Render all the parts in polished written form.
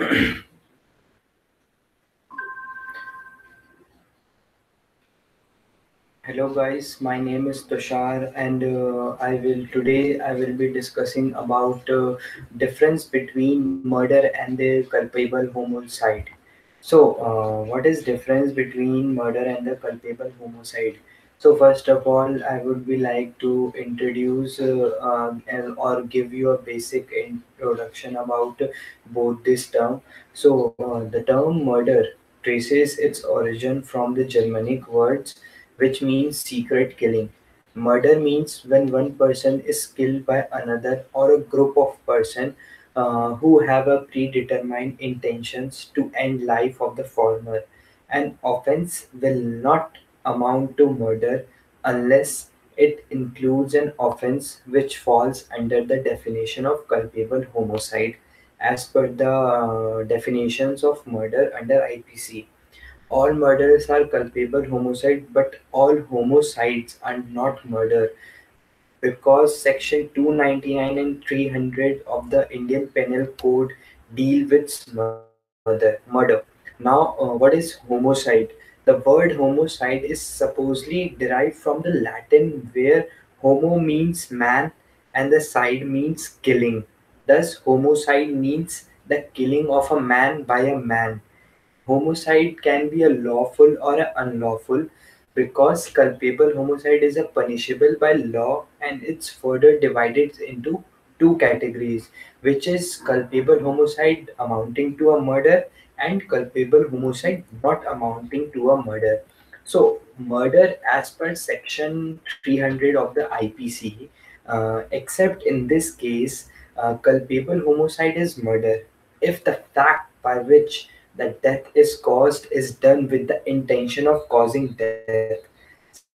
Hello guys, my name is Tushar and I will be discussing about difference between murder and the culpable homicide. What is difference between murder and the culpable homicide? So first of all, I would be like to introduce or give you a basic introduction about both this term. The term murder traces its origin from the Germanic words which means secret killing. Murder means when one person is killed by another or a group of person who have a predetermined intentions to end life of the former. An offense will not amount to murder unless it includes an offense which falls under the definition of culpable homicide as per the definitions of murder under IPC. All murders are culpable homicide, but all homicides are not murder because Section 299 and 300 of the Indian Penal Code deal with murder. Now, what is homicide? The word homicide is supposedly derived from the Latin where homo means man and the side means killing. Thus, homicide means the killing of a man by a man. Homicide can be a lawful or a unlawful because culpable homicide is a punishable by law and it's further divided into two categories, which is culpable homicide amounting to a murder and culpable homicide not amounting to a murder. So murder as per section 300 of the IPC, except in this case, culpable homicide is murder if the fact by which that death is caused is done with the intention of causing death.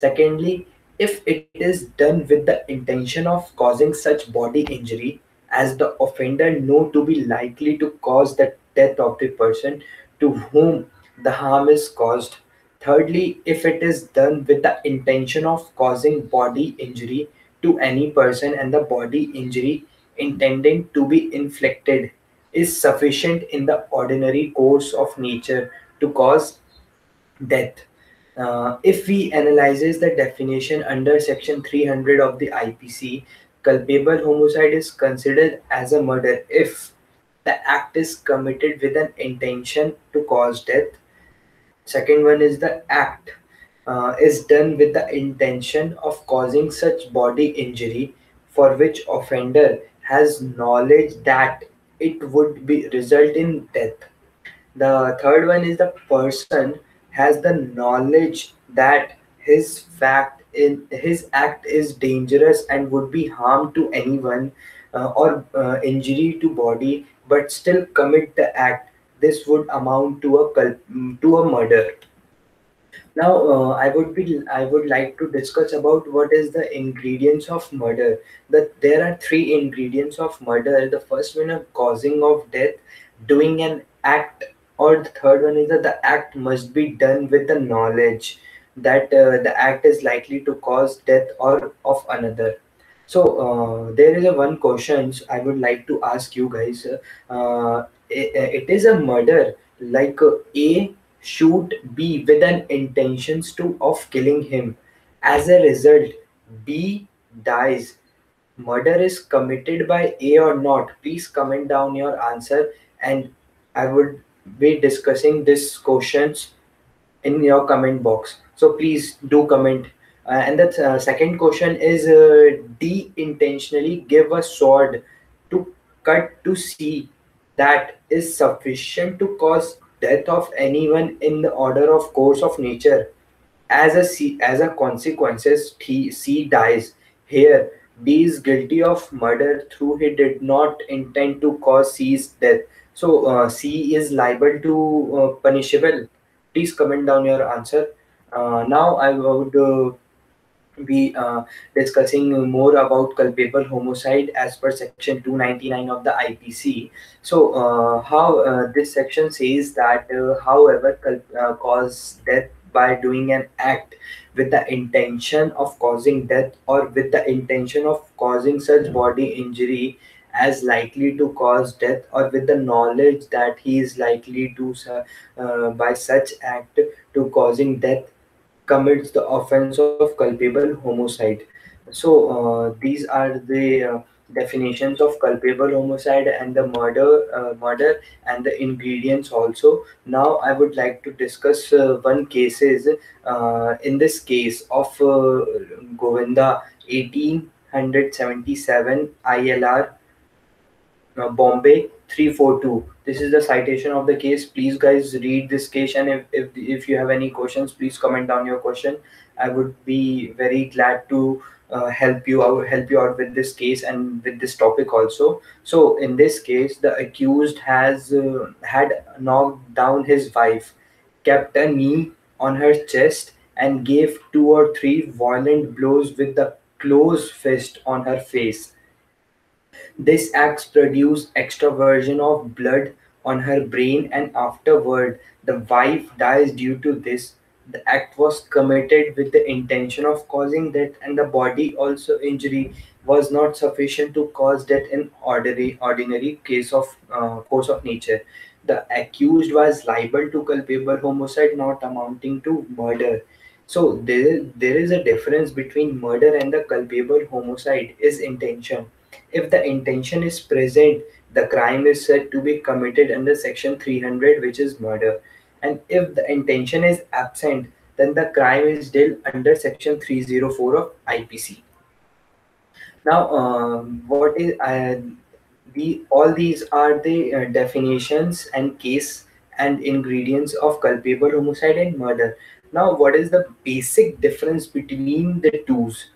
Secondly, if it is done with the intention of causing such body injury as the offender know to be likely to cause the death of the person to whom the harm is caused. Thirdly, if it is done with the intention of causing body injury to any person and the body injury intending to be inflicted is sufficient in the ordinary course of nature to cause death. If we analyzes the definition under section 300 of the IPC, culpable homicide is considered as a murder if the act is committed with an intention to cause death. Second one is the act is done with the intention of causing such body injury for which offender has knowledge that it would be result in death. The third one is the person has the knowledge that his act is dangerous and would be harm to anyone or injury to body, but still commit the act. This would amount to to a murder. Now, I would like to discuss about what is the ingredients of murder. That there are three ingredients of murder. The first one is causing of death, doing an act, or the third one is that the act must be done with the knowledge that the act is likely to cause death or of another. There is a one question I would like to ask you guys. It is a murder like A shoot B with an intentions to of killing him. As a result, B dies. Murder is committed by A or not? Please comment down your answer, and I would be discussing these questions in your comment box. So please do comment. And the second question is D intentionally give a sword to cut to C that is sufficient to cause death of anyone in the order of course of nature. As a consequences, C dies. Here, D is guilty of murder through he did not intend to cause C's death. C is liable to punishable. Please comment down your answer. Now I would be discussing more about culpable homicide as per section 299 of the IPC. How this section says that, however, cause death by doing an act with the intention of causing death or with the intention of causing such body injury as likely to cause death, or with the knowledge that he is likely to by such act to causing death, commits the offense of culpable homicide. So these are the definitions of culpable homicide and the murder and the ingredients also. Now I would like to discuss one cases. In this case of Govinda 1877 ILR Bombay 342. This is the citation of the case. Please, guys, read this case, and if you have any questions, please comment down your question. I would be very glad to help you out with this case and with this topic also. So, in this case, the accused has had knocked down his wife, kept a knee on her chest, and gave two or three violent blows with the closed fist on her face. This act produced extraversion of blood on her brain, and afterward the wife dies due to this. The act was committed with the intention of causing death, and the body also injury was not sufficient to cause death in ordinary case of course of nature. The accused was liable to culpable homicide not amounting to murder. So there is a difference between murder and the culpable homicide is intention. If the intention is present, the crime is said to be committed under section 300, which is murder. And if the intention is absent, then the crime is dealt under section 304 of IPC. Now, what is the all these are the definitions and case and ingredients of culpable homicide and murder. Now, what is the basic difference between the twos,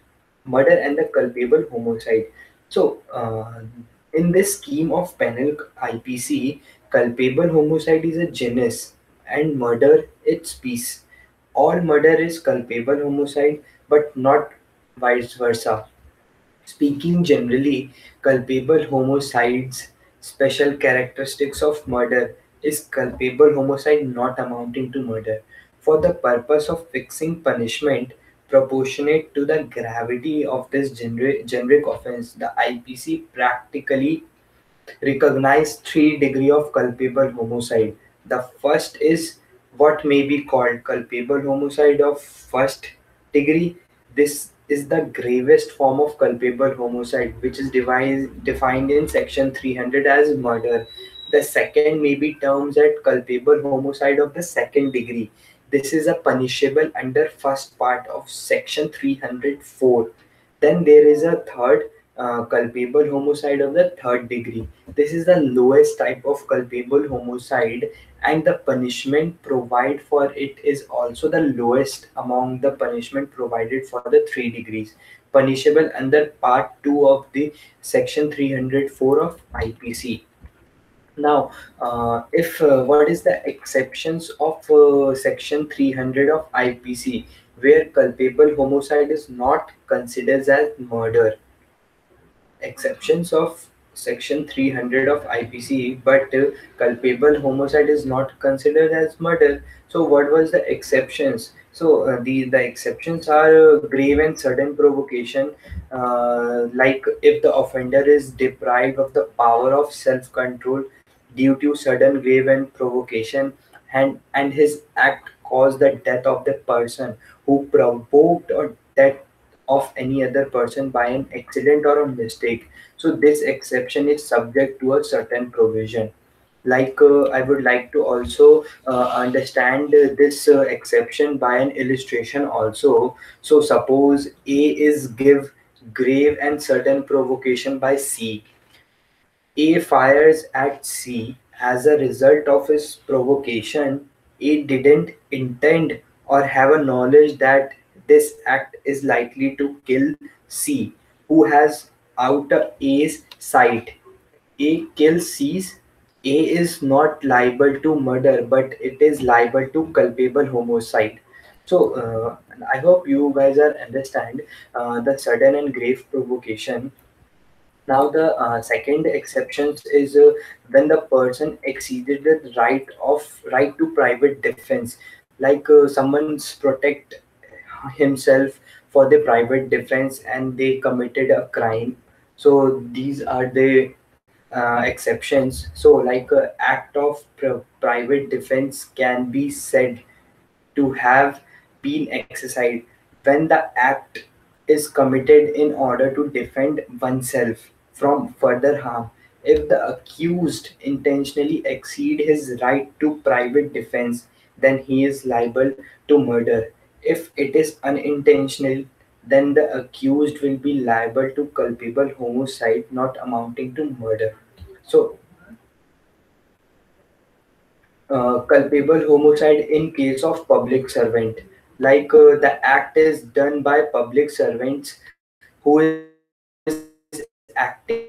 murder and the culpable homicide? So, in this scheme of penal IPC, culpable homicide is a genus and murder its species. All murder is culpable homicide, but not vice versa. Speaking generally, culpable homicides special characteristics of murder is culpable homicide not amounting to murder. For the purpose of fixing punishment proportionate to the gravity of this generic offense, the IPC practically recognize three degree of culpable homicide. The first is what may be called culpable homicide of first degree. This is the gravest form of culpable homicide, which is defined in section 300 as murder. The second may be termed as culpable homicide of the second degree. This is a punishable under first part of section 304. Then there is a third culpable homicide of the third degree. This is the lowest type of culpable homicide, and the punishment provided for it is also the lowest among the punishment provided for the three degrees, punishable under part 2 of the section 304 of IPC. Now, if what is the exceptions of section 300 of IPC, where culpable homicide is not considered as murder? Exceptions of section 300 of IPC, but culpable homicide is not considered as murder. So what was the exceptions? So the exceptions are grave and sudden provocation, like if the offender is deprived of the power of self-control due to sudden grave and provocation, and his act caused the death of the person who provoked or death of any other person by an accident or a mistake. So this exception is subject to a certain provision. Like I would like to also understand this exception by an illustration also. So suppose A is give grave and certain provocation by C. A fires at C. As a result of his provocation, A didn't intend or have a knowledge that this act is likely to kill C, who has out A's sight. A kills C's. A is not liable to murder, but it is liable to culpable homicide. So I hope you guys are understand the sudden and grave provocation. Now the second exception is when the person exceeded the right to private defense, like someone's protect himself for the private defense and they committed a crime. So these are the exceptions. So, like act of private defense can be said to have been exercised when the act is committed in order to defend oneself from further harm. If the accused intentionally exceed his right to private defense, then he is liable to murder. If it is unintentional, then the accused will be liable to culpable homicide not amounting to murder. So, culpable homicide in case of public servant, like the act is done by public servants who is acting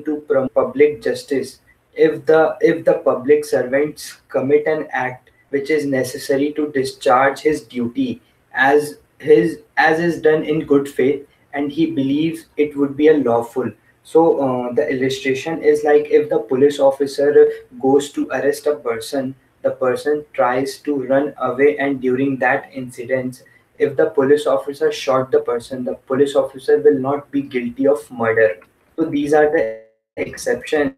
to promote public justice. If the public servants commit an act which is necessary to discharge his duty as as is done in good faith, and he believes it would be a lawful. So the illustration is like if the police officer goes to arrest a person, the person tries to run away, and during that incident, if the police officer shot the person, the police officer will not be guilty of murder. So these are the exceptions.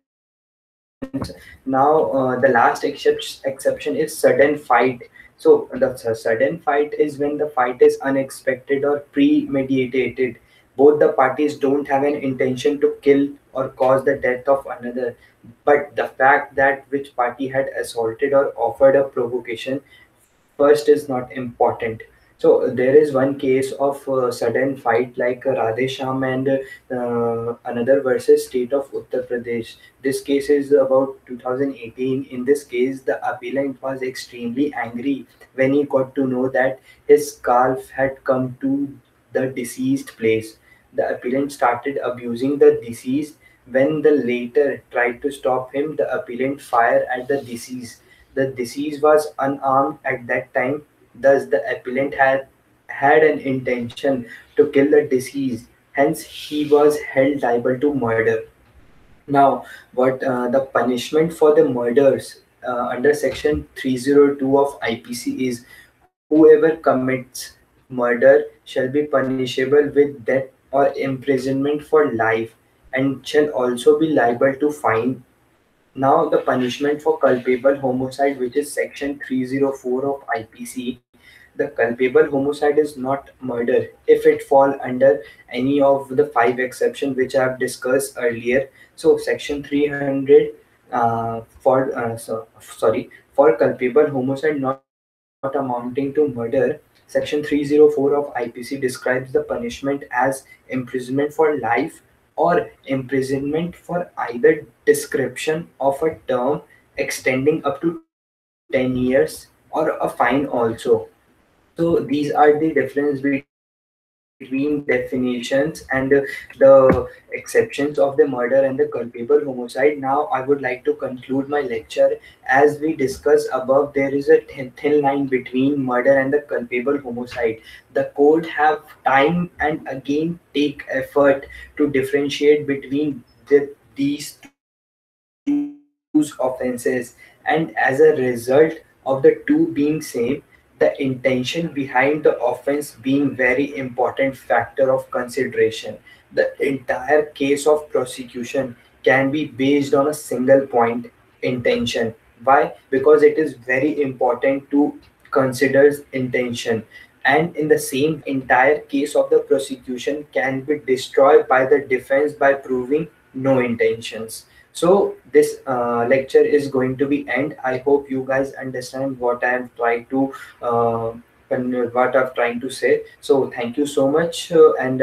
Now, the last exception is sudden fight. So the sudden fight is when the fight is unexpected or premeditated. Both the parties don't have an intention to kill or cause the death of another, but the fact that which party had assaulted or offered a provocation first is not important. So there is one case of sudden fight like Radhe Shyam and another versus state of Uttar Pradesh. This case is about 2018. In this case, the appellant was extremely angry when he got to know that his calf had come to the deceased place. The appellant started abusing the deceased. When the later tried to stop him, the appellant fired at the deceased. The deceased was unarmed at that time, thus the appellant had an intention to kill the deceased. Hence, he was held liable to murder. Now, what the punishment for the murders under Section 302 of IPC is whoever commits murder shall be punishable with death or imprisonment for life and shall also be liable to fine. Now, the punishment for culpable homicide, which is section 304 of IPC, the culpable homicide is not murder if it fall under any of the five exceptions which I have discussed earlier. So, section 300 for culpable homicide not amounting to murder, section 304 of IPC describes the punishment as imprisonment for life or imprisonment for either description of a term extending up to 10 years or a fine also. So these are the difference between definitions and the exceptions of the murder and the culpable homicide. Now I would like to conclude my lecture. As we discussed above, there is a thin line between murder and the culpable homicide. The court have time and again take effort to differentiate between these two offenses, and as a result of the two being same, the intention behind the offense being very important factor of consideration. The entire case of prosecution can be based on a single point: intention. Why? Because it is very important to consider intention. And in the same time, the entire case of the prosecution can be destroyed by the defense by proving no intentions. So this lecture is going to be end. I hope you guys understand what I am trying to what I'm trying to say. So thank you so much, and